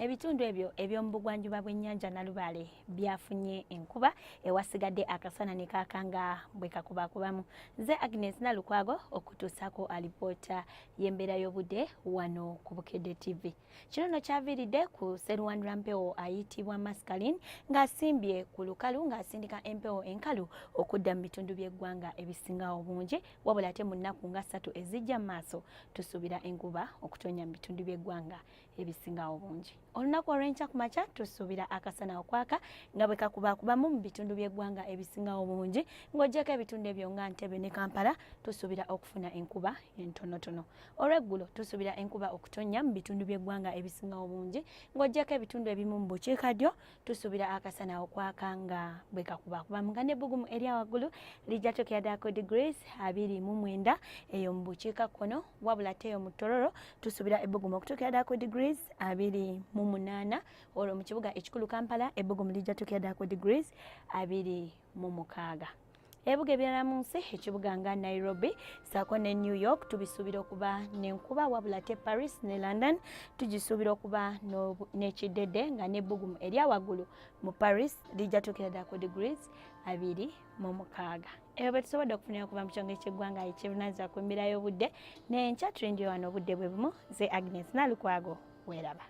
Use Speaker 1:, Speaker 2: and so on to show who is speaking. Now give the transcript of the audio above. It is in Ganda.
Speaker 1: Ebitundu ebyo eby'omubugwanjuba bw'ennyanja Nalubaale byafunye enkuba ewasigadde akasana ne kaakanga bwe kakubakubamu. Nze Agnes Nalukwago okutuusako alipoota y'embeera y'obudde wano ku Bukedde TV. Kino nno kyaviiridde ku sserwandula mpewo ayitibwa Mascaline ng'asimbye ku lukalu ng'asindika empewo enkalu okudda mu bitundu by'eggwanga ebisinga obungi, wabula ate mu nnaku nga 3 ezijja mu maaso tusuubira enkuba okutonnya mu bitundu by'eggwanga ebisinga obungi. Olunaku olw'enkya ku makya tusuubira akasana okwaka nga bwe kakubakubamu mu bitundu by'eggwanga ebisinga obungi, ng'oggyeko ebitundu ebyo nga Ntebe ne Kampala tusuubira okufuna enkuba entonotono. Olw'eggulo tusuubira enkuba okutonnya mu bitundu by'eggwanga ebisinga obungi, ng'oggyeko ebitundu ebimu mu bukiikaddyo tusuubira akasana okwaka nga bwe kakubakubamu nga n'ebbugumu erya waggulu lijja tukyadako degrees 29 eyo mu bukiikakkono, wabula ate eyo mu Tororo tusuubira ebbugumu okutukyadako degrees 28 olwo mu kibuga ekikulu Kampala ebbugumu lijja tukyadako degrees 26. Ebibuga ebirala mu nsi ekibuga nga Nairobi saako ne New York tubisuubira okuba n'enkuba, wabula ate Paris ne London tugisuubira okuba n'ekiddedde nga n'ebbugumu erya waggulu mu Paris lijja tukyadako degrees 26. Ebyo bwe tusobodde okufunira okuva mu kyongero ky'eggwanga ekivunaanyizibwa ku mbeera y'obudde n'enkya tulindiwe wano obudde bwe bumu. Nze Agnes Nalukwago, weeraba.